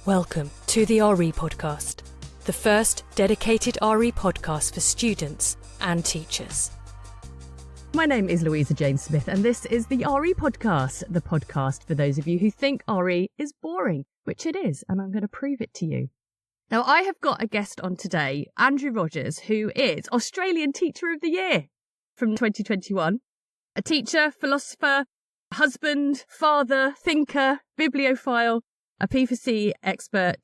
Welcome to the RE Podcast, the first dedicated RE podcast for students and teachers. My name is Louisa Jane Smith, and this is the RE Podcast, the podcast for those of you who think RE is boring, which it is, and I'm going to prove it to you. Now, I have got a guest on today, Andrew Rogers, who is Australian Teacher of the Year from 2021. A teacher, philosopher, husband, father, thinker, bibliophile, a P4C expert.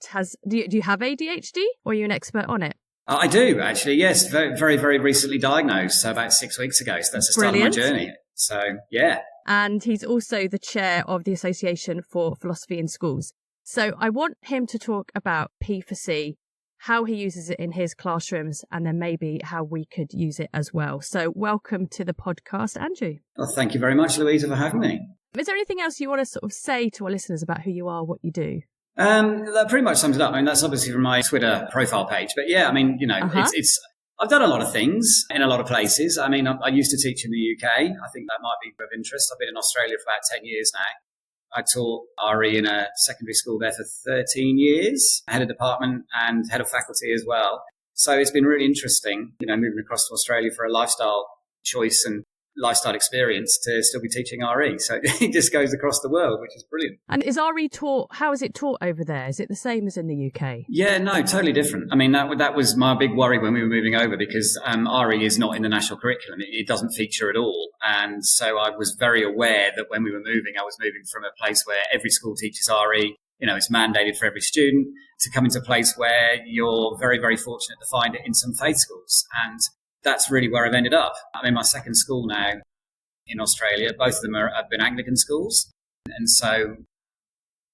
Do you have ADHD, or are you an expert on it? I do, actually, yes. Very, very, very recently diagnosed, so about 6 weeks ago. So that's the start of my journey. So, yeah. And he's also the chair of the Association for Philosophy in Schools. So I want him to talk about P4C, how he uses it in his classrooms, and then maybe how we could use it as well. So welcome to the podcast, Andrew. Well, thank you very much, Louisa, for having me. Is there anything else you want to sort of say to our listeners about who you are, what you do? That pretty much sums it up. I mean, that's obviously from my Twitter profile page. But yeah, I mean, you know, I've done a lot of things in a lot of places. I mean, I used to teach in the UK. I think that might be of interest. I've been in Australia for about 10 years now. I taught RE in a secondary school there for 13 years, head of department and head of faculty as well. So it's been really interesting, you know, moving across to Australia for a lifestyle choice and lifestyle experience to still be teaching RE. So it just goes across the world, which is brilliant. And is RE taught, how is it taught over there? Is it the same as in the UK? Yeah, no, totally different. I mean, that was my big worry when we were moving over, because RE is not in the national curriculum. It doesn't feature at all. And so I was very aware that when we were moving, I was moving from a place where every school teaches RE, you know, it's mandated for every student, to come into a place where you're very, very fortunate to find it in some faith schools. And that's really where I've ended up. I'm in my second school now in Australia. Both of them have been Anglican schools. And so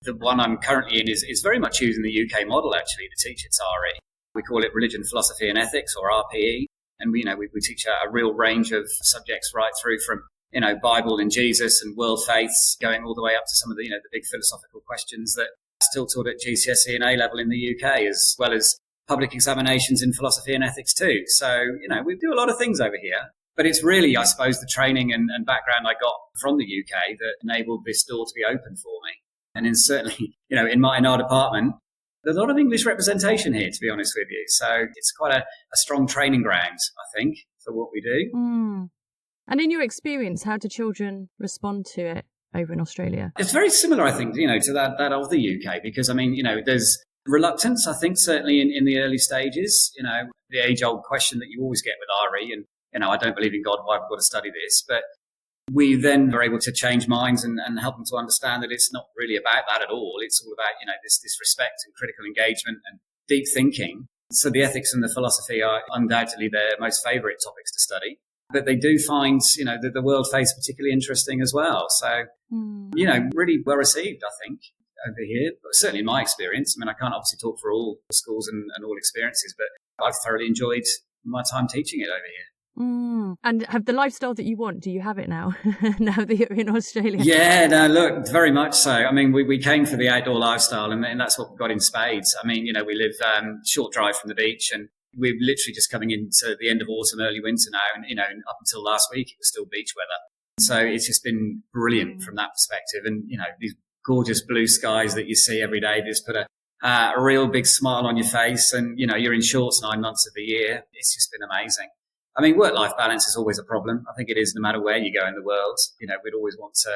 the one I'm currently in is very much using the UK model, actually, to teach its RE. We call it Religion, Philosophy and Ethics, or RPE. And we teach a real range of subjects right through from, you know, Bible and Jesus and world faiths, going all the way up to some of the, you know, the big philosophical questions that are still taught at GCSE and A level in the UK, as well as public examinations in philosophy and ethics too. So, you know, we do a lot of things over here, but it's really, I suppose, the training and background I got from the UK that enabled this door to be open for me. And then certainly, you know, in our department, there's a lot of English representation here, to be honest with you. So it's quite a strong training ground, I think, for what we do. Mm. And in your experience, how do children respond to it over in Australia? It's very similar, I think, you know, to that of the UK, because, I mean, you know, there's reluctance, I think, certainly in the early stages, you know, the age-old question that you always get with RE, and, you know, I don't believe in God, why have I got to study this? But we then were able to change minds and help them to understand that it's not really about that at all. It's all about, you know, this respect and critical engagement and deep thinking. So the ethics and the philosophy are undoubtedly their most favourite topics to study. But they do find, you know, the world faith particularly interesting as well. So, you know, really well received, I think, over here. But certainly in my experience, I mean, I can't obviously talk for all schools and all experiences, but I've thoroughly enjoyed my time teaching it over here. And have the lifestyle that you want, do you have it now, now that you're in Australia? Yeah, no, look, very much so. I mean, we came for the outdoor lifestyle, and that's what we got in spades. I mean, you know, we live short drive from the beach, and we're literally just coming into the end of autumn, early winter now. And, you know, up until last week, it was still beach weather. So it's just been brilliant from that perspective. And, you know, these gorgeous blue skies that you see every day, they just put a real big smile on your face. And, you know, you're in shorts 9 months of the year. It's just been amazing. I mean, work-life balance is always a problem. I think it is no matter where you go in the world. You know, we'd always want to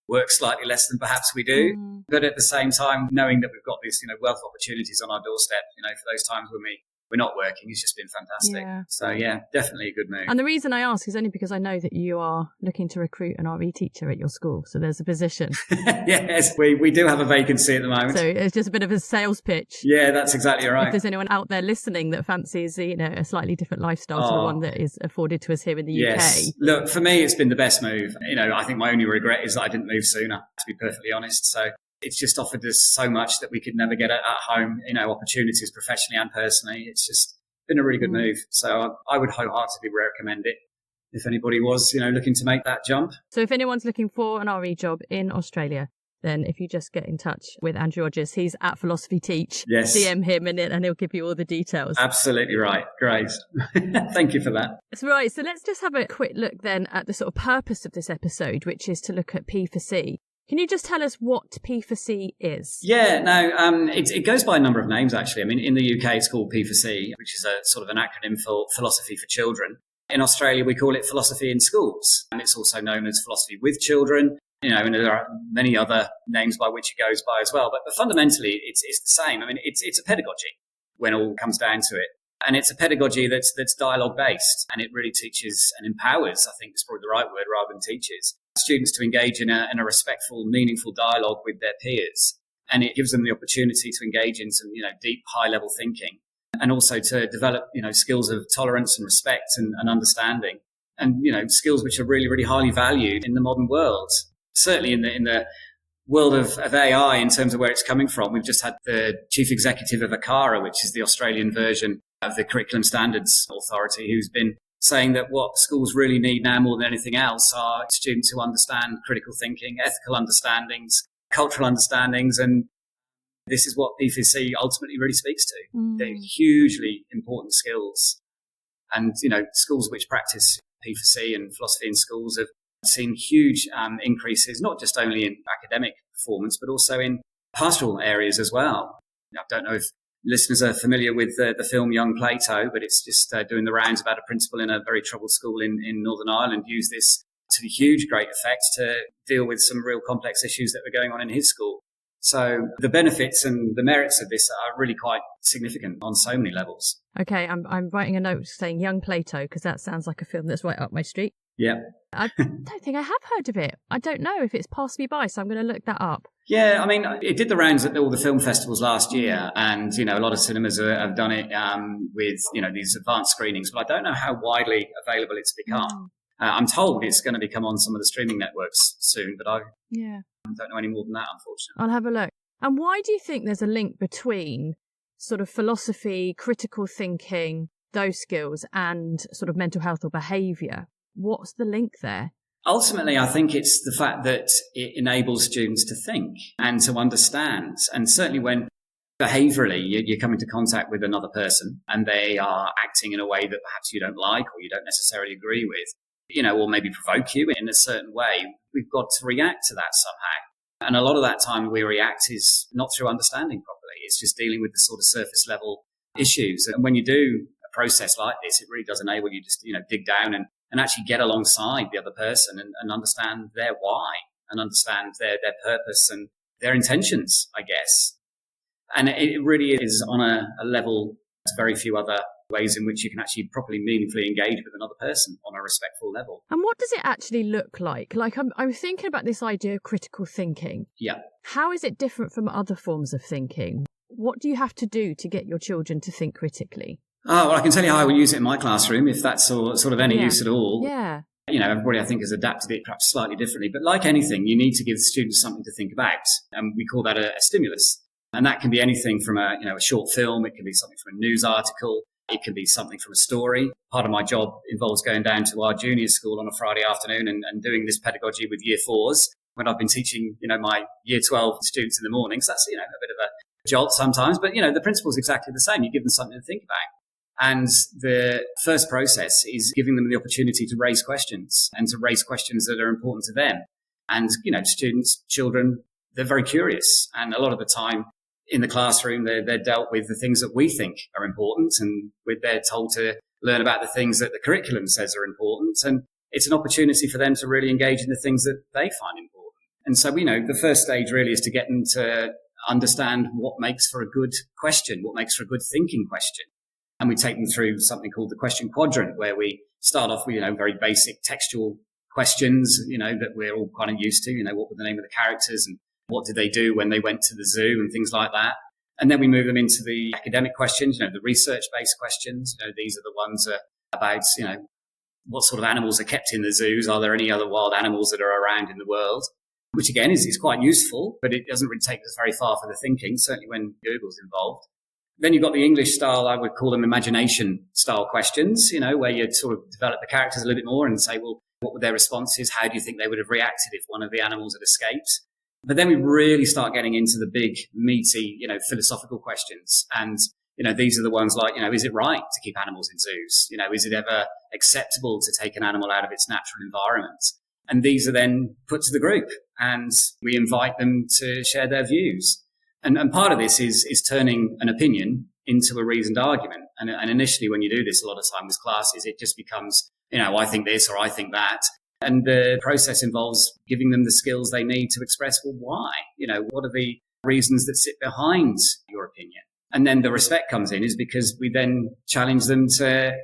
work slightly less than perhaps we do. But at the same time, knowing that we've got these, you know, wealth opportunities on our doorstep, you know, for those times when we're not working, it's just been fantastic. Yeah. So, yeah, definitely a good move. And the reason I ask is only because I know that you are looking to recruit an RE teacher at your school. So there's a position. Yes, we do have a vacancy at the moment. So it's just a bit of a sales pitch. Yeah, that's exactly right. If there's anyone out there listening that fancies, you know, a slightly different lifestyle to the one that is afforded to us here in the UK. Look, for me, it's been the best move. You know, I think my only regret is that I didn't move sooner, to be perfectly honest. So it's just offered us so much that we could never get at home, you know, opportunities professionally and personally. It's just been a really good move. So I would wholeheartedly recommend it if anybody was, you know, looking to make that jump. So if anyone's looking for an RE job in Australia, then if you just get in touch with Andrew Rogers, he's at Philosophy Teach. Yes. DM him and he'll give you all the details. Absolutely right. Great. Thank you for that. That's right. So let's just have a quick look then at the sort of purpose of this episode, which is to look at P4C. Can you just tell us what P4C is? Yeah, no, it goes by a number of names, actually. I mean, in the UK, it's called P4C, which is a sort of an acronym for Philosophy for Children. In Australia, we call it Philosophy in Schools, and it's also known as Philosophy with Children, and there are many other names by which it goes by as well. But fundamentally, it's the same. I mean, it's a pedagogy when it all comes down to it. And it's a pedagogy that's dialogue-based, and it really teaches and empowers, I think is probably the right word, rather than teaches, students to engage in a respectful, meaningful dialogue with their peers. And it gives them the opportunity to engage in some, deep, high-level thinking, and also to develop, skills of tolerance and respect and understanding, and, skills which are really, really highly valued in the modern world. Certainly in the world of AI, in terms of where it's coming from. We've just had the chief executive of ACARA, which is the Australian version of the Curriculum Standards Authority, who's been saying that what schools really need now more than anything else are students who understand critical thinking, ethical understandings, cultural understandings, and this is what P4C ultimately really speaks to. They're hugely important skills. And, schools which practice P4C and philosophy in schools have seen huge increases, not just only in academic performance, but also in pastoral areas as well. I don't know if listeners are familiar with the film Young Plato, but it's just doing the rounds about a principal in a very troubled school in Northern Ireland used this to huge, great effect to deal with some real complex issues that were going on in his school. So the benefits and the merits of this are really quite significant on so many levels. Okay, I'm writing a note saying Young Plato, because that sounds like a film that's right up my street. Yeah. I don't think I have heard of it. I don't know if it's passed me by, so I'm going to look that up. Yeah, I mean, it did the rounds at all the film festivals last year, and, a lot of cinemas have done it with, these advanced screenings, but I don't know how widely available it's become. I'm told it's going to become on some of the streaming networks soon, but I don't know any more than that, unfortunately. I'll have a look. And why do you think there's a link between sort of philosophy, critical thinking, those skills, and sort of mental health or behaviour? What's the link there? Ultimately, I think it's the fact that it enables students to think and to understand. And certainly when behaviourally you come into contact with another person and they are acting in a way that perhaps you don't like or you don't necessarily agree with, or maybe provoke you in a certain way, we've got to react to that somehow. And a lot of that time we react is not through understanding properly. It's just dealing with the sort of surface level issues. And when you do a process like this, it really does enable you just, dig down and actually get alongside the other person and understand their why and understand their purpose and their intentions, I guess. And it really is on a level there's very few other ways in which you can actually properly, meaningfully engage with another person on a respectful level. And what does it actually look like? Like, I'm thinking about this idea of critical thinking. Yeah. How is it different from other forms of thinking? What do you have to do to get your children to think critically? Oh, well, I can tell you how I would use it in my classroom, if that's sort of any use at all. Yeah. Everybody, I think, has adapted it perhaps slightly differently. But like anything, you need to give students something to think about. And we call that a stimulus. And that can be anything from a short film. It can be something from a news article. It can be something from a story. Part of my job involves going down to our junior school on a Friday afternoon and doing this pedagogy with year fours when I've been teaching, my year 12 students in the morning. So that's, a bit of a jolt sometimes. But, the principle's exactly the same. You give them something to think about. And the first process is giving them the opportunity to raise questions and to raise questions that are important to them. And, students, children, they're very curious. And a lot of the time in the classroom, they're dealt with the things that we think are important. And they're told to learn about the things that the curriculum says are important. And it's an opportunity for them to really engage in the things that they find important. And so, the first stage really is to get them to understand what makes for a good question, what makes for a good thinking question. And we take them through something called the question quadrant, where we start off with, very basic textual questions, that we're all kind of used to, what were the name of the characters and what did they do when they went to the zoo and things like that. And then we move them into the academic questions, the research-based questions. These are the ones about, what sort of animals are kept in the zoos? Are there any other wild animals that are around in the world? Which again is quite useful, but it doesn't really take us very far for the thinking, certainly when Google's involved. Then you've got the English style, I would call them imagination style questions, where you sort of develop the characters a little bit more and say, well, what were their responses? How do you think they would have reacted if one of the animals had escaped? But then we really start getting into the big, meaty, philosophical questions. And, these are the ones like, is it right to keep animals in zoos? Is it ever acceptable to take an animal out of its natural environment? And these are then put to the group and we invite them to share their views. And part of this is turning an opinion into a reasoned argument. And initially, when you do this a lot of time with classes, it just becomes, I think this or I think that. And the process involves giving them the skills they need to express, well, why? What are the reasons that sit behind your opinion? And then the respect comes in is because we then challenge them to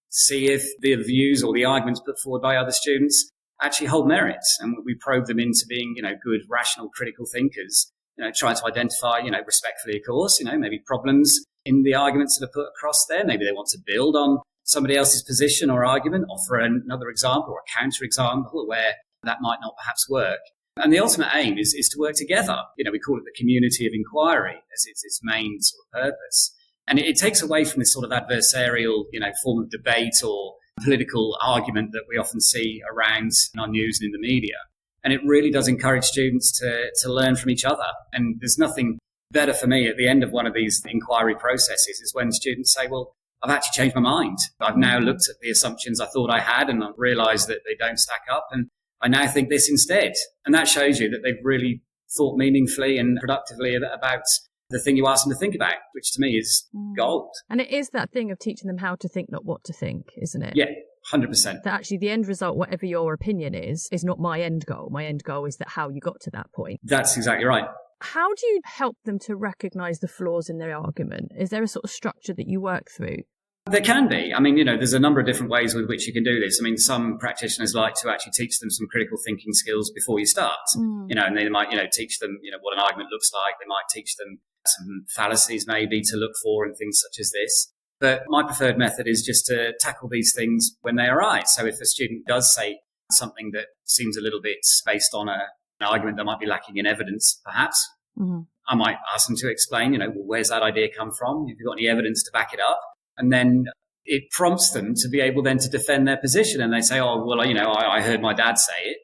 see if the views or the arguments put forward by other students actually hold merit. And we probe them into being, good, rational, critical thinkers. Try to identify, respectfully, of course, maybe problems in the arguments that are put across there. Maybe they want to build on somebody else's position or argument, offer another example or a counter example where that might not perhaps work. And the ultimate aim is to work together. We call it the community of inquiry as its main sort of purpose. And it takes away from this sort of adversarial, form of debate or political argument that we often see around in our news and in the media. And it really does encourage students to learn from each other. And there's nothing better for me at the end of one of these inquiry processes is when students say, well, I've actually changed my mind. I've now looked at the assumptions I thought I had and I've realised that they don't stack up. And I now think this instead. And that shows you that they've really thought meaningfully and productively about the thing you asked them to think about, which to me is gold. And it is that thing of teaching them how to think, not what to think, isn't it? Yeah. 100%. That actually the end result, whatever your opinion is not my end goal. My end goal is that how you got to that point. That's exactly right. How do you help them to recognise the flaws in their argument? Is there a sort of structure that you work through? There can be. There's a number of different ways with which you can do this. Some practitioners like to actually teach them some critical thinking skills before you start. And they might, teach them, what an argument looks like. They might teach them some fallacies maybe to look for and things such as this. But my preferred method is just to tackle these things when they arise. So if a student does say something that seems a little bit based on an argument that might be lacking in evidence, perhaps, I might ask them to explain, well, where's that idea come from? Have you got any evidence to back it up? And then it prompts them to be able then to defend their position. And they say, oh, well, I heard my dad say it.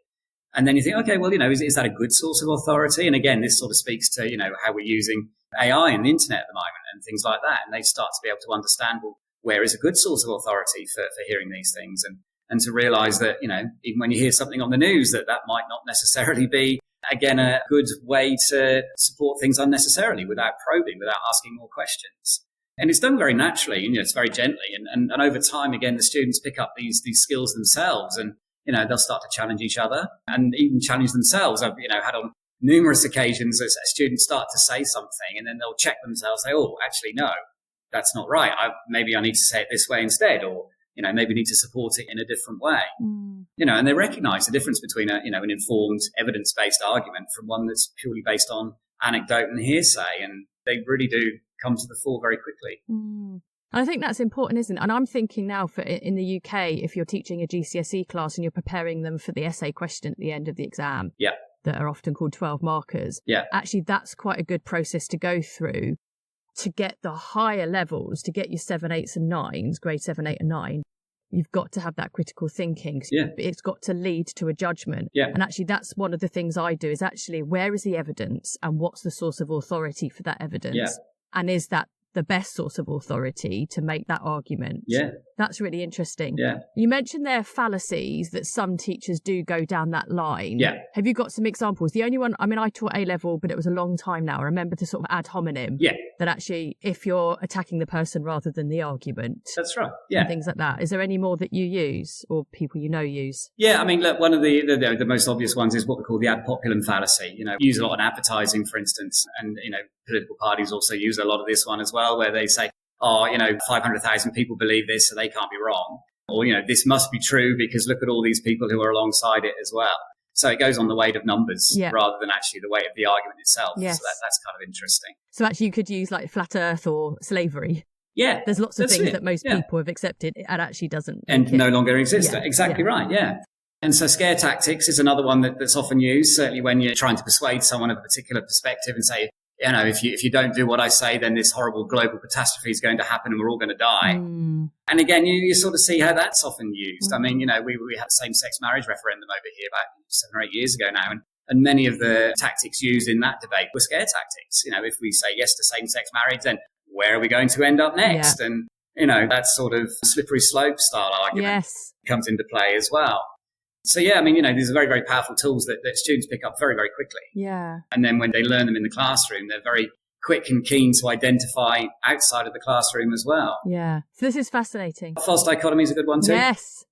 And then you think, okay, well, is that a good source of authority? And again, this sort of speaks to, how we're using AI and the internet at the moment and things like that. And they start to be able to understand, well, where is a good source of authority for hearing these things? And to realize that, even when you hear something on the news, that might not necessarily be, again, a good way to support things unnecessarily without probing, without asking more questions. And it's done very naturally, it's very gently. And over time, again, the students pick up these skills themselves and, they'll start to challenge each other and even challenge themselves. I've, had on numerous occasions as students start to say something and then they'll check themselves, say, oh, actually, no, that's not right. Maybe I need to say it this way instead, or, maybe need to support it in a different way. And they recognize the difference between an informed evidence-based argument from one that's purely based on anecdote and hearsay. And they really do come to the fore very quickly. I think that's important, isn't it? And I'm thinking now in the UK, if you're teaching a GCSE class and you're preparing them for the essay question at the end of the exam, that are often called 12 markers, actually that's quite a good process to go through to get the higher levels, to get your 7, 8s and 9s, grade 7, 8 and 9. You've got to have that critical thinking. It's got to lead to a judgment. And actually that's one of the things I do is actually where is the evidence and what's the source of authority for that evidence? And is that the best source of authority to make that argument? That's really interesting. You mentioned there are fallacies that some teachers do go down that line. Have you got some examples? The only one, I taught A-level, but it was a long time now. I remember the sort of ad hominem. That actually, if you're attacking the person rather than the argument. That's right. And things like that. Is there any more that you use or people use? Look, one of the most obvious ones is what we call the ad populum fallacy. Use a lot in advertising, for instance, and, political parties also use a lot of this one as well, where they say, 500,000 people believe this, so they can't be wrong. Or, this must be true because look at all these people who are alongside it as well. So it goes on the weight of numbers rather than actually the weight of the argument itself. So that's kind of interesting. So actually you could use like flat earth or slavery. There's lots of things that most people have accepted and actually doesn't. And no longer exist. Exactly right, And so scare tactics is another one that's often used, certainly when you're trying to persuade someone of a particular perspective and say, if you don't do what I say, then this horrible global catastrophe is going to happen and we're all going to die. And again, you sort of see how that's often used. We had same-sex marriage referendum over here about 7 or 8 years ago now. And many of the tactics used in that debate were scare tactics. If we say yes to same-sex marriage, then where are we going to end up next? And, that sort of slippery slope style argument comes into play as well. So, yeah, I mean, these are very, very powerful tools that students pick up very, very quickly. Yeah. And then when they learn them in the classroom, they're very quick and keen to identify outside of the classroom as well. Yeah. So this is fascinating. False dichotomy is a good one too. Yes.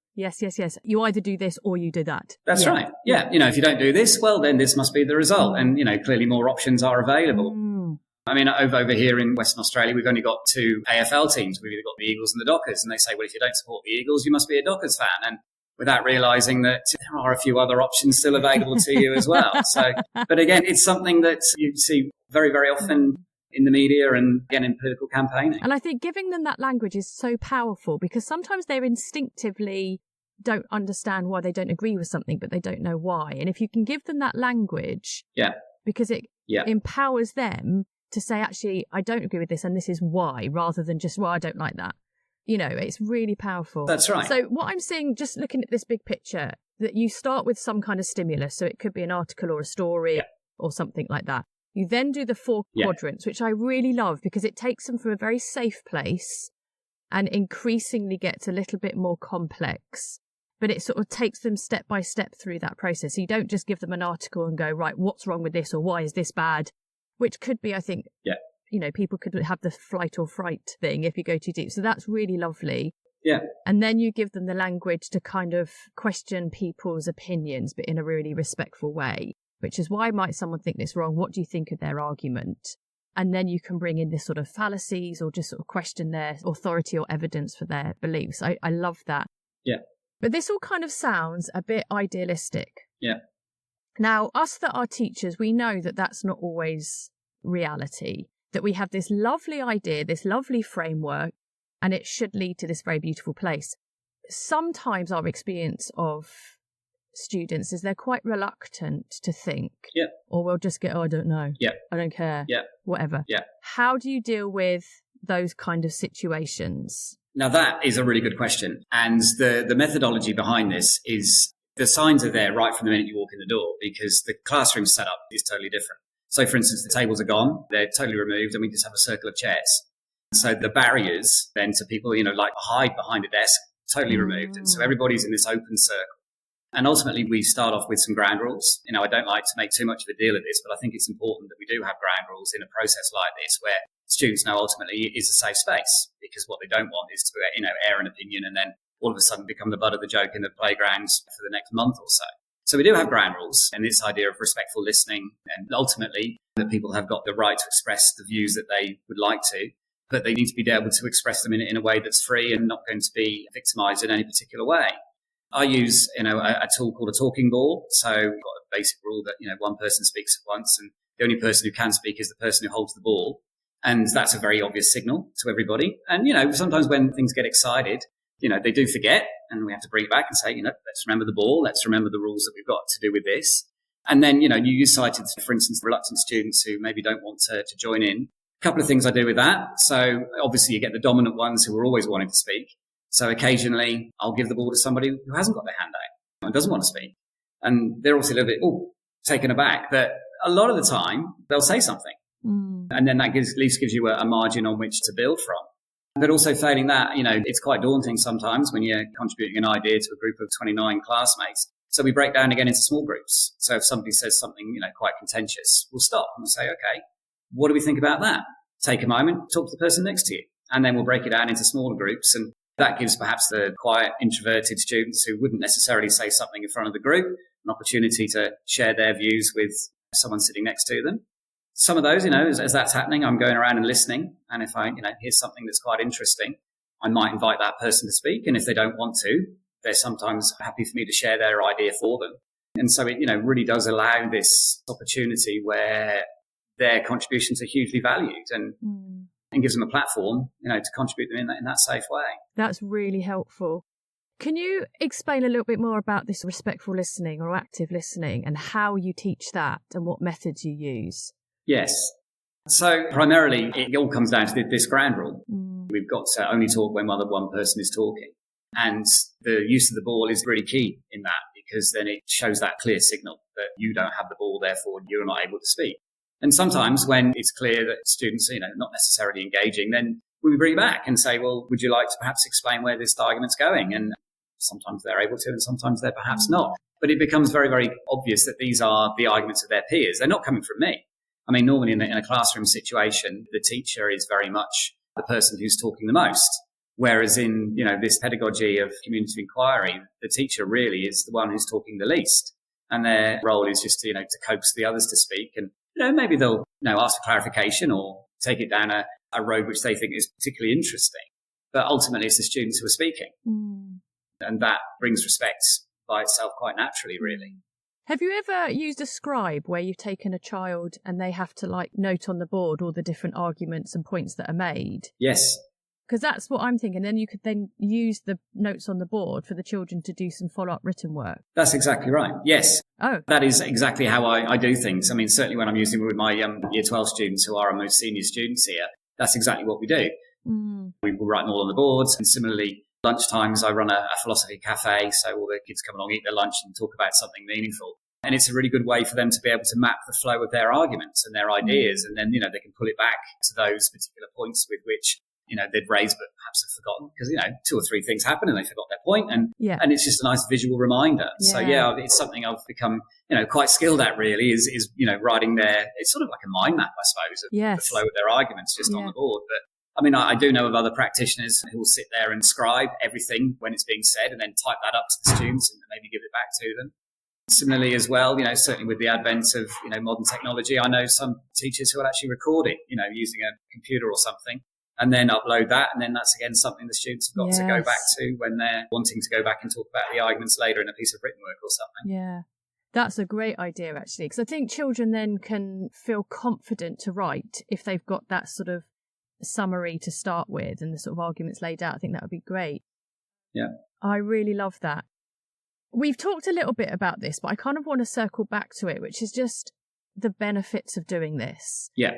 You either do this or you do that. That's right. Yeah. If you don't do this, well, then this must be the result. And, clearly more options are available. I mean, over here in Western Australia, we've only got 2 AFL teams. We've either got the Eagles and the Dockers. And they say, well, if you don't support the Eagles, you must be a Dockers fan. And without realising that there are a few other options still available to you as well. So, but again, it's something that you see very, very often in the media and again in political campaigning. And I think giving them that language is so powerful because sometimes they instinctively don't understand why they don't agree with something, but they don't know why. And if you can give them that language, because it empowers them to say, actually, I don't agree with this and this is why, rather than just, well, I don't like that. It's really powerful. That's right. So what I'm seeing, just looking at this big picture, that you start with some kind of stimulus. So it could be an article or a story or something like that. You then do the 4 quadrants, which I really love because it takes them from a very safe place and increasingly gets a little bit more complex. But it sort of takes them step by step through that process. So you don't just give them an article and go, right, what's wrong with this or why is this bad? Which could be, I think, people could have the flight or fright thing if you go too deep. So that's really lovely. Yeah. And then you give them the language to kind of question people's opinions, but in a really respectful way, which is why might someone think this wrong? What do you think of their argument? And then you can bring in this sort of fallacies or just sort of question their authority or evidence for their beliefs. I love that. Yeah. But this all kind of sounds a bit idealistic. Yeah. Now, us that are teachers, we know that that's not always reality, that we have this lovely idea, this lovely framework, and it should lead to this very beautiful place. Sometimes our experience of students is they're quite reluctant to think, or we'll just get, I don't know, I don't care, whatever. Yeah. How do you deal with those kind of situations? Now, that is a really good question. And the methodology behind this is the signs are there right from the minute you walk in the door because the classroom setup is totally different. So, for instance, the tables are gone. They're totally removed and we just have a circle of chairs. So the barriers then to people, like hide behind a desk, totally removed. And so everybody's in this open circle. And ultimately, we start off with some ground rules. I don't like to make too much of a deal of this, but I think it's important that we do have ground rules in a process like this where students know ultimately it is a safe space because what they don't want is to, air an opinion and then all of a sudden become the butt of the joke in the playgrounds for the next month or so. So we do have ground rules and this idea of respectful listening and ultimately that people have got the right to express the views that they would like to, but they need to be able to express them in a way that's free and not going to be victimized in any particular way. I use, a tool called a talking ball. So we've got a basic rule that, one person speaks at once and the only person who can speak is the person who holds the ball. And that's a very obvious signal to everybody. And, sometimes when things get excited, they do forget and we have to bring it back and say, let's remember the ball. Let's remember the rules that we've got to do with this. And then, you cited, for instance, reluctant students who maybe don't want to join in. A couple of things I do with that. So obviously you get the dominant ones who are always wanting to speak. So occasionally I'll give the ball to somebody who hasn't got their hand out and doesn't want to speak. And they're also a little bit, taken aback. But a lot of the time they'll say something. And then that at least gives you a margin on which to build from. But also failing that, it's quite daunting sometimes when you're contributing an idea to a group of 29 classmates. So we break down again into small groups. So if somebody says something, quite contentious, we'll stop and we'll say, okay, what do we think about that? Take a moment, talk to the person next to you. And then we'll break it down into smaller groups. And that gives perhaps the quiet, introverted students who wouldn't necessarily say something in front of the group an opportunity to share their views with someone sitting next to them. Some of those, as that's happening, I'm going around and listening. And if I, hear something that's quite interesting, I might invite that person to speak. And if they don't want to, they're sometimes happy for me to share their idea for them. And so it, really does allow this opportunity where their contributions are hugely valued and gives them a platform, to contribute them in that safe way. That's really helpful. Can you explain a little bit more about this respectful listening or active listening and how you teach that and what methods you use? Yes. So primarily, it all comes down to this ground rule. We've got to only talk when one person is talking. And the use of the ball is really key in that because then it shows that clear signal that you don't have the ball, therefore you're not able to speak. And sometimes when it's clear that students are, not necessarily engaging, then we bring it back and say, well, would you like to perhaps explain where this argument's going? And sometimes they're able to and sometimes they're perhaps not. But it becomes very, very obvious that these are the arguments of their peers. They're not coming from me. I mean, normally in a classroom situation, the teacher is very much the person who's talking the most. Whereas in, this pedagogy of community inquiry, the teacher really is the one who's talking the least. And their role is just to coax the others to speak. And, maybe they'll, ask for clarification or take it down a road which they think is particularly interesting. But ultimately, it's the students who are speaking. And that brings respect by itself quite naturally, really. Have you ever used a scribe where you've taken a child and they have to note on the board all the different arguments and points that are made? Yes. Because that's what I'm thinking. Then you could then use the notes on the board for the children to do some follow-up written work. That's exactly right. Yes. Oh. That is exactly how I do things. I mean, certainly when I'm using it with my Year 12 students who are our most senior students here, that's exactly what we do. We will write them all on the boards. And similarly, lunchtimes I run a philosophy cafe. So all the kids come along, eat their lunch and talk about something meaningful. And it's a really good way for them to be able to map the flow of their arguments and their ideas. And then, they can pull it back to those particular points with which they'd raised but perhaps have forgotten because, 2 or 3 things happen and they forgot their point. And it's just a nice visual reminder. So, it's something I've become, quite skilled at really is writing it's sort of like a mind map, I suppose, of the flow of their arguments just on the board. But I mean, I do know of other practitioners who will sit there and scribe everything when it's being said and then type that up to the students and maybe give it back to them. Similarly as well, certainly with the advent of, modern technology, I know some teachers who will actually record it, using a computer or something. And then upload that. And then that's, again, something the students have got to go back to when they're wanting to go back and talk about the arguments later in a piece of written work or something. Yeah, that's a great idea, actually, because I think children then can feel confident to write if they've got that sort of summary to start with and the sort of arguments laid out. I think that would be great. Yeah. I really love that. We've talked a little bit about this, but I kind of want to circle back to it, which is just the benefits of doing this. Yeah.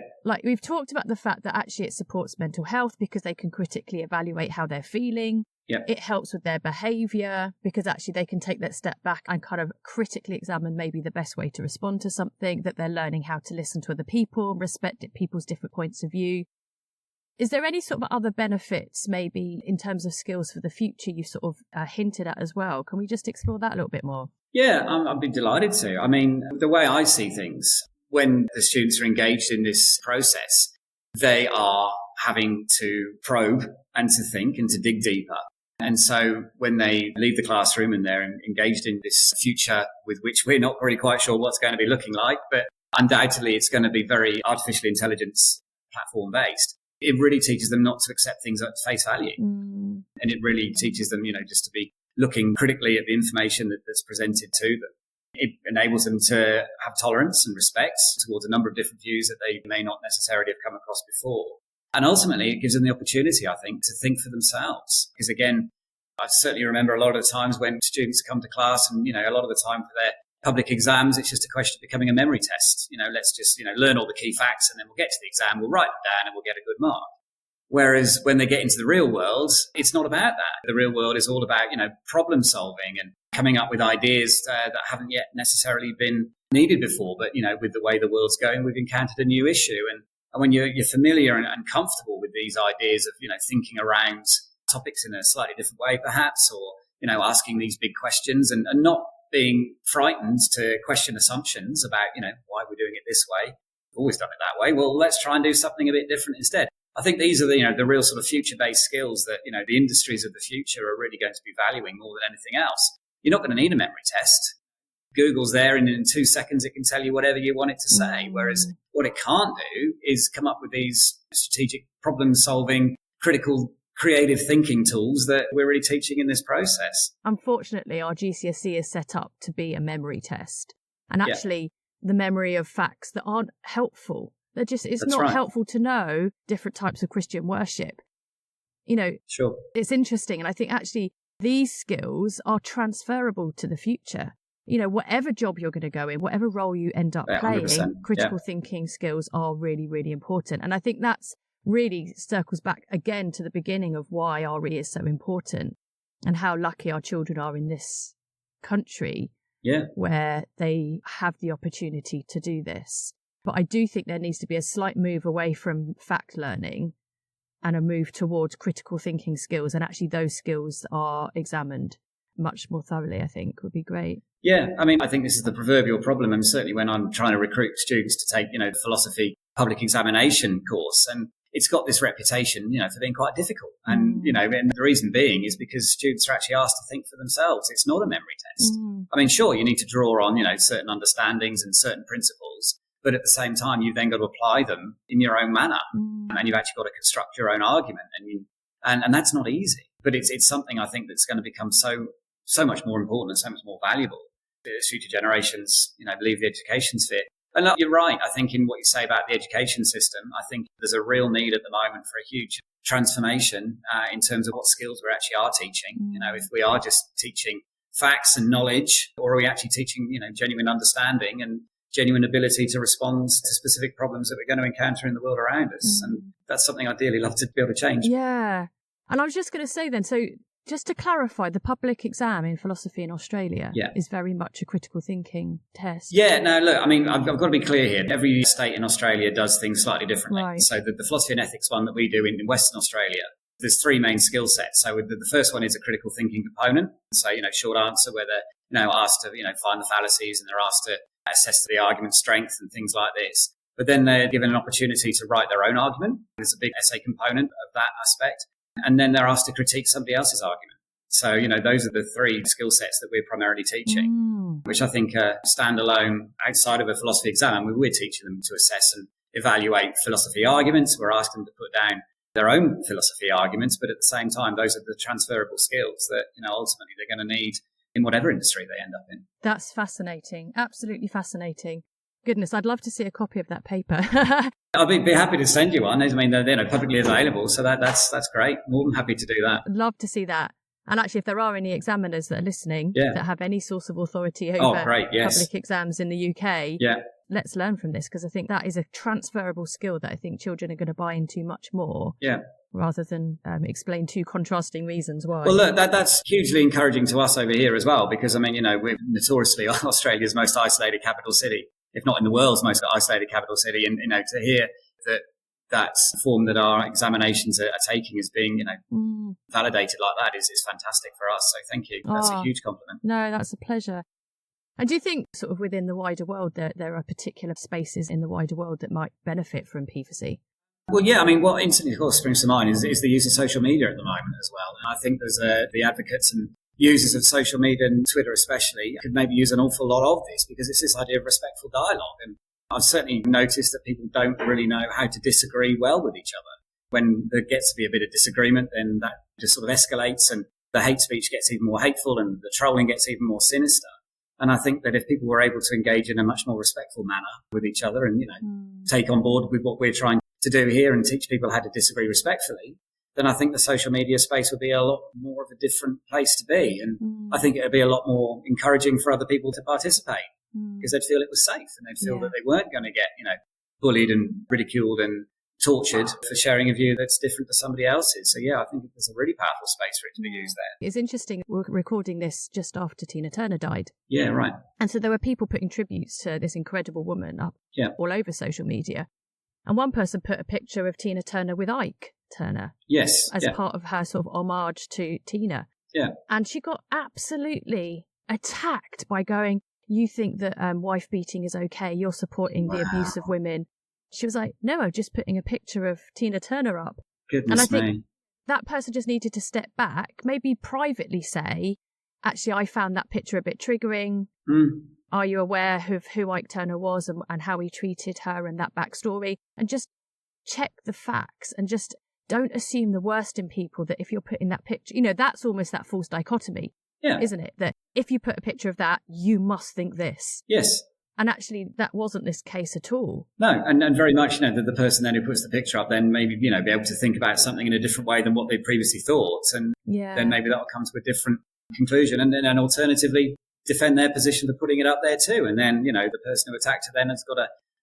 We've talked about the fact that actually it supports mental health because they can critically evaluate how they're feeling. Yeah. It helps with their behaviour because actually they can take that step back and kind of critically examine maybe the best way to respond to something, that they're learning how to listen to other people, respect people's different points of view. Is there any sort of other benefits maybe in terms of skills for the future you sort of hinted at as well? Can we just explore that a little bit more? Yeah, I'd be delighted to. I mean, the way I see things, when the students are engaged in this process, they are having to probe and to think and to dig deeper. And so when they leave the classroom and they're engaged in this future with which we're not really quite sure what's going to be looking like, but undoubtedly it's going to be very artificial intelligence platform based. It really teaches them not to accept things at face value. And it really teaches them, just to be looking critically at the information that's presented to them. It enables them to have tolerance and respect towards a number of different views that they may not necessarily have come across before. And ultimately, it gives them the opportunity, I think, to think for themselves. Because again, I certainly remember a lot of the times when students come to class and, a lot of the time for their public exams, it's just a question of becoming a memory test. Let's just, learn all the key facts and then we'll get to the exam, we'll write them down and we'll get a good mark. Whereas when they get into the real world, it's not about that. The real world is all about, problem solving and coming up with ideas that haven't yet necessarily been needed before. But, with the way the world's going, we've encountered a new issue. And when you're familiar and comfortable with these ideas of, thinking around topics in a slightly different way, perhaps, or, asking these big questions and not being frightened to question assumptions about, why we're doing it this way. We've always done it that way. Well, let's try and do something a bit different instead. I think these are the real sort of future-based skills that, the industries of the future are really going to be valuing more than anything else. You're not going to need a memory test. Google's there and in 2 seconds it can tell you whatever you want it to say. Whereas what it can't do is come up with these strategic problem-solving, critical, creative thinking tools that we're really teaching in this process. Unfortunately, our GCSE is set up to be a memory test. And actually, the memory of facts that aren't helpful. It's not helpful to know different types of Christian worship. Sure. It's interesting. And I think actually these skills are transferable to the future. Whatever job you're going to go in, whatever role you end up playing, critical thinking skills are really, really important. And I think that's really circles back again to the beginning of why RE is so important and how lucky our children are in this country where they have the opportunity to do this. But I do think there needs to be a slight move away from fact learning and a move towards critical thinking skills. And actually those skills are examined much more thoroughly, I think, would be great. Yeah, I mean, I think this is the proverbial problem, and certainly when I'm trying to recruit students to take, the philosophy public examination course, and it's got this reputation, for being quite difficult. And, and the reason being is because students are actually asked to think for themselves. It's not a memory test. I mean, sure, you need to draw on, certain understandings and certain principles, but at the same time, you've then got to apply them in your own manner, and you've actually got to construct your own argument, and that's not easy. But it's something I think that's going to become so much more important and so much more valuable. As future generations, believe the education sphere. And look, you're right. I think in what you say about the education system, I think there's a real need at the moment for a huge transformation in terms of what skills we actually are teaching. If we are just teaching facts and knowledge, or are we actually teaching, genuine understanding and genuine ability to respond to specific problems that we're going to encounter in the world around us? And that's something I'd ideally love to be able to change. Yeah. And I was just going to say then, so just to clarify, the public exam in philosophy in Australia is very much a critical thinking test. Yeah, no, look, I mean, I've got to be clear here. Every state in Australia does things slightly differently. Right. So the philosophy and ethics one that we do in Western Australia, there's three main skill sets. So the first one is a critical thinking component. So, short answer where they're, asked to, find the fallacies, and they're asked to assess the argument strength and things like this. But then they're given an opportunity to write their own argument. There's a big essay component of that aspect. And then they're asked to critique somebody else's argument. So, those are the three skill sets that we're primarily teaching, which I think are standalone outside of a philosophy exam. We're teaching them to assess and evaluate philosophy arguments. We're asking them to put down their own philosophy arguments, but at the same time, those are the transferable skills that, ultimately they're going to need in whatever industry they end up in. That's fascinating. Absolutely fascinating. Goodness, I'd love to see a copy of that paper. I'll be happy to send you one. I mean, they're publicly available, so that's great. More than happy to do that. I'd love to see that. And actually, if there are any examiners that are listening that have any source of authority over public exams in the UK, let's learn from this, because I think that is a transferable skill that I think children are going to buy into much more. Yeah. Rather than explain two contrasting reasons why. Well, look, that's hugely encouraging to us over here as well, because, I mean, we're notoriously Australia's most isolated capital city, if not in the world's most isolated capital city. And, to hear that form that our examinations are taking as being, validated like that is fantastic for us. So thank you. That's a huge compliment. No, that's a pleasure. And do you think sort of within the wider world there are particular spaces in the wider world that might benefit from P4C? Well, yeah, I mean, what instantly, of course, springs to mind is the use of social media at the moment as well. And I think there's the advocates and users of social media, and Twitter especially, could maybe use an awful lot of this, because it's this idea of respectful dialogue. And I've certainly noticed that people don't really know how to disagree well with each other. When there gets to be a bit of disagreement, then that just sort of escalates, and the hate speech gets even more hateful, and the trolling gets even more sinister. And I think that if people were able to engage in a much more respectful manner with each other and, take on board with what we're trying to do here and teach people how to disagree respectfully, then I think the social media space would be a lot more of a different place to be. And I think it would be a lot more encouraging for other people to participate, because they'd feel it was safe, and they'd feel that they weren't going to get, bullied and ridiculed and tortured for sharing a view that's different to somebody else's. So, yeah, I think there's a really powerful space for it to be used there. It's interesting. We're recording this just after Tina Turner died. Yeah, right. And so there were people putting tributes to this incredible woman up all over social media. And one person put a picture of Tina Turner with Ike Turner. Yes. As part of her sort of homage to Tina. Yeah. And she got absolutely attacked by going, you think that wife beating is okay, you're supporting the abuse of women. She was like, no, I'm just putting a picture of Tina Turner up. Goodness and I think that person just needed to step back, maybe privately say, actually, I found that picture a bit triggering. Are you aware of who Ike Turner was and how he treated her and that backstory? And just check the facts, and just don't assume the worst in people, that if you're putting that picture, that's almost that false dichotomy, isn't it? That if you put a picture of that, you must think this. Yes. And actually, that wasn't this case at all. No, and very much, that the person then who puts the picture up then maybe, be able to think about something in a different way than what they previously thought. And then maybe that'll come to a different conclusion. And then alternatively, defend their position for putting it up there too. And then, the person who attacked her then has got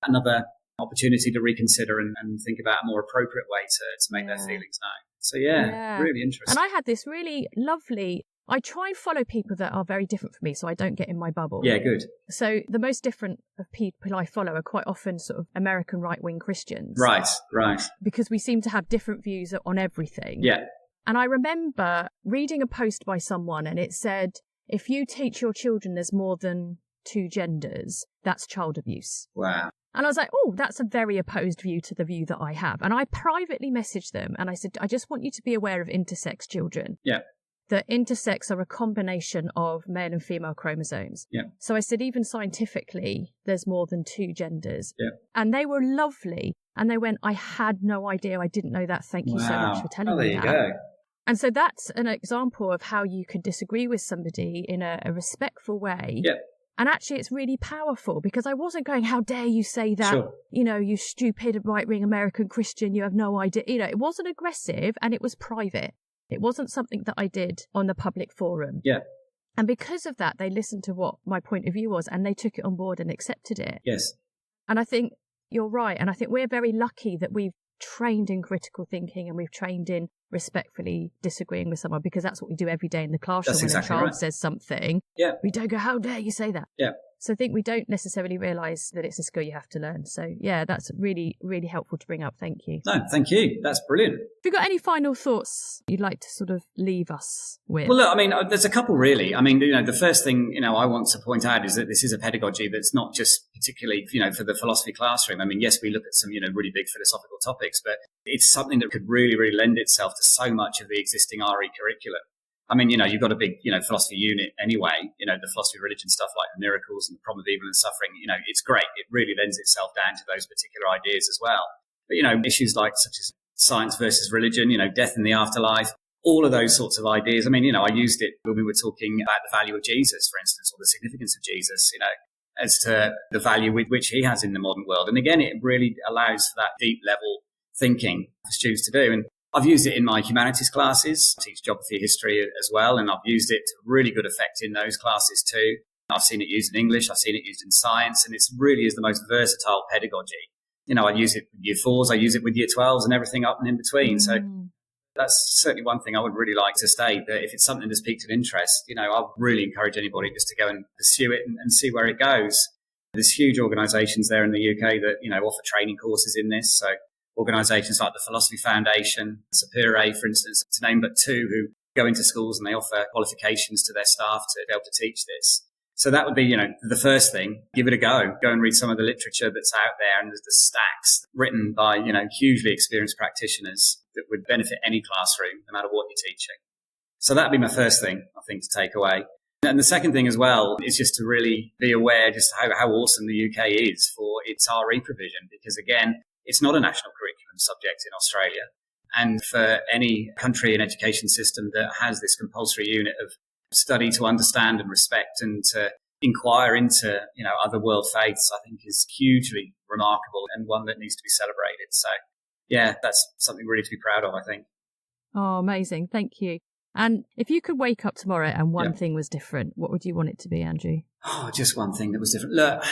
another opportunity to reconsider and think about a more appropriate way to make their feelings known. So, really interesting. And I had this really lovely... I try and follow people that are very different from me, so I don't get in my bubble. Yeah, good. So the most different of people I follow are quite often sort of American right-wing Christians. Right. Because we seem to have different views on everything. Yeah. And I remember reading a post by someone and it said, if you teach your children there's more than two genders, that's child abuse. Wow. And I was like, oh, that's a very opposed view to the view that I have. And I privately messaged them and I said, I just want you to be aware of intersex children. Yeah. That intersex are a combination of male and female chromosomes. Yeah. So I said, even scientifically, there's more than two genders. Yeah. And they were lovely. And they went, I had no idea. I didn't know that. Thank you so much for telling me that. There you go. And so that's an example of how you could disagree with somebody in a respectful way. Yeah. And actually, it's really powerful because I wasn't going, how dare you say that, Sure. you know, you stupid right-wing American Christian, you have no idea. You know, it wasn't aggressive and it was private. It wasn't something that I did on the public forum. Yeah. And because of that, they listened to what my point of view was and they took it on board and accepted it. Yes. And I think you're right. And I think we're very lucky that we've trained in critical thinking and we've trained in respectfully disagreeing with someone, because that's what we do every day in the classroom. That's when exactly a child right. says something, Yeah. we don't go, how dare you say that? Yeah. So I think we don't necessarily realise that it's a skill you have to learn. So yeah, that's really, really helpful to bring up. Thank you. No, thank you. That's brilliant. Have you got any final thoughts you'd like to sort of leave us with? Well, look, I mean, there's a couple really. I mean, the first thing, I want to point out is that this is a pedagogy that's not just particularly, for the philosophy classroom. I mean, yes, we look at some, really big philosophical topics, but it's something that could really, really lend itself to so much of the existing RE curriculum. I mean, you've got a big, philosophy unit anyway, the philosophy of religion stuff like the miracles and the problem of evil and suffering, it's great. It really lends itself down to those particular ideas as well. But, issues like such as science versus religion, death and the afterlife, all of those sorts of ideas. I mean, I used it when we were talking about the value of Jesus, for instance, or the significance of Jesus, as to the value with which he has in the modern world. And again, it really allows for that deep level thinking for students to do. And I've used it in my humanities classes. I teach geography, history as well, and I've used it to really good effect in those classes too. I've seen it used in English, I've seen it used in science, and it really is the most versatile pedagogy. I use it with year 4s, I use it with year 12s and everything up and in between. So that's certainly one thing I would really like to state, that if it's something that's piqued an interest, I would really encourage anybody just to go and pursue it and see where it goes. There's huge organisations there in the UK that, offer training courses in this. So organisations like the Philosophy Foundation, Sapere, for instance, to name but two, who go into schools and they offer qualifications to their staff to be able to teach this. So that would be, the first thing. Give it a go. Go and read some of the literature that's out there, and there's the stacks written by, hugely experienced practitioners that would benefit any classroom, no matter what you're teaching. So that'd be my first thing, I think, to take away. And the second thing as well is just to really be aware just how awesome the UK is for its RE provision, because again, it's not a national curriculum subject in Australia. And for any country and education system that has this compulsory unit of study to understand and respect and to inquire into, other world faiths, I think is hugely remarkable and one that needs to be celebrated. So, yeah, that's something really to be proud of, I think. Oh, amazing. Thank you. And if you could wake up tomorrow and one thing was different, what would you want it to be, Andrew? Oh, just one thing that was different. Look,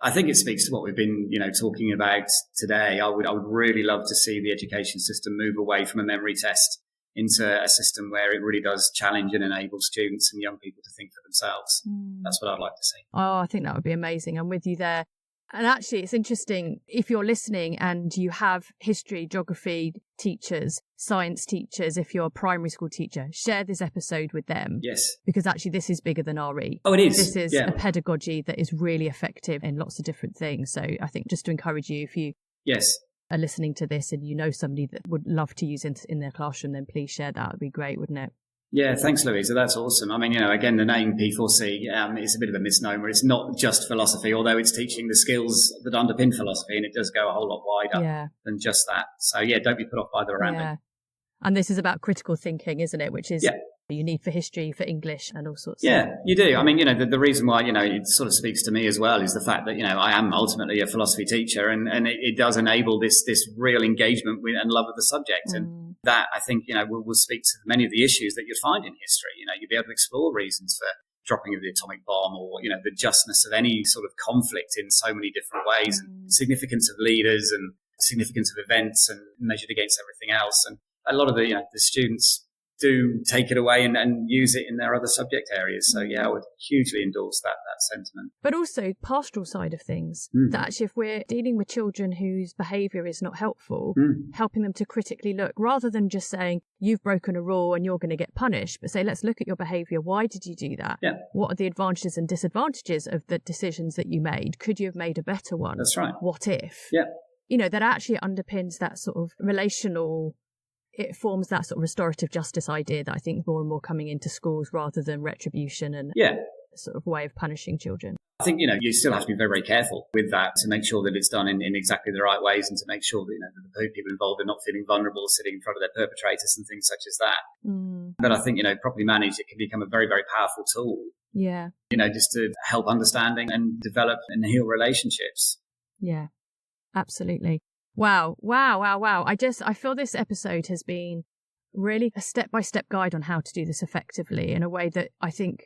I think it speaks to what we've been, talking about today. I would really love to see the education system move away from a memory test into a system where it really does challenge and enable students and young people to think for themselves. That's what I'd like to see. Oh, I think that would be amazing. I'm with you there. And actually, it's interesting, if you're listening and you have history, geography teachers, science teachers, if you're a primary school teacher, share this episode with them. Yes. Because actually, this is bigger than RE. Oh, it is. This is a pedagogy that is really effective in lots of different things. So I think just to encourage you, if you are listening to this and you know somebody that would love to use it in their classroom, then please share that. It would be great, wouldn't it? Yeah, thanks, Louisa. That's awesome. I mean, again, the name P4C is a bit of a misnomer. It's not just philosophy, although it's teaching the skills that underpin philosophy, and it does go a whole lot wider than just that. So, don't be put off by the random. And this is about critical thinking, isn't it? Which is you need for history, for English, and all sorts. Yeah, you do. I mean, the reason why, it sort of speaks to me as well is the fact that, I am ultimately a philosophy teacher, and it does enable this real engagement with and love of the subject. And that, I think, will speak to many of the issues that you'll find in history. You'll be able to explore reasons for dropping of the atomic bomb, or, the justness of any sort of conflict in so many different ways, and significance of leaders and significance of events and measured against everything else. And a lot of the students do take it away and use it in their other subject areas. So yeah, I would hugely endorse that sentiment. But also pastoral side of things, that actually if we're dealing with children whose behaviour is not helpful, helping them to critically look, rather than just saying, you've broken a rule and you're going to get punished, but say, let's look at your behaviour. Why did you do that? Yeah. What are the advantages and disadvantages of the decisions that you made? Could you have made a better one? That's right. What if? Yeah. You know, that actually underpins that sort of relational, it forms that sort of restorative justice idea that I think is more and more coming into schools rather than retribution and sort of way of punishing children. I think, you still have to be very, very careful with that to make sure that it's done in exactly the right ways and to make sure that, that the people involved are not feeling vulnerable sitting in front of their perpetrators and things such as that. But I think, properly managed, it can become a very, very powerful tool. Yeah. Just to help understanding and develop and heal relationships. Yeah, absolutely. Wow. I feel this episode has been really a step-by-step guide on how to do this effectively in a way that I think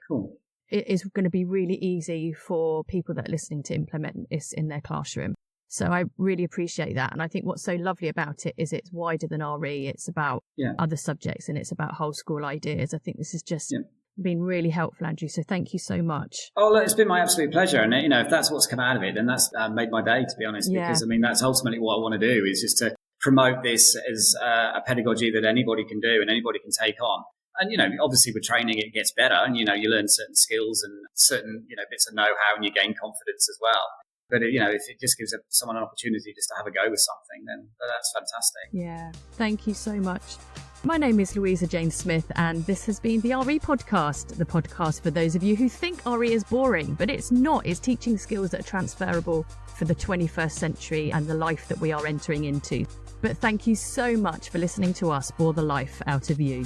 it is going to be really easy for people that are listening to implement this in their classroom. So I really appreciate that. And I think what's so lovely about it is it's wider than RE. It's about other subjects and it's about whole school ideas. I think this has just been really helpful, Andrew. So thank you so much. Oh, look, it's been my absolute pleasure. And, if that's what's come out of it, then that's made my day, to be honest, because, that's ultimately what I want to do is just to promote this as a pedagogy that anybody can do and anybody can take on. And, obviously with training, it gets better and, you learn certain skills and certain, bits of know-how and you gain confidence as well. But, if it just gives someone an opportunity just to have a go with something, then that's fantastic. Yeah. Thank you so much. My name is Louisa Jane Smith, and this has been the RE Podcast, the podcast for those of you who think RE is boring, but it's not. It's teaching skills that are transferable for the 21st century and the life that we are entering into. But thank you so much for listening to us bore the life out of you.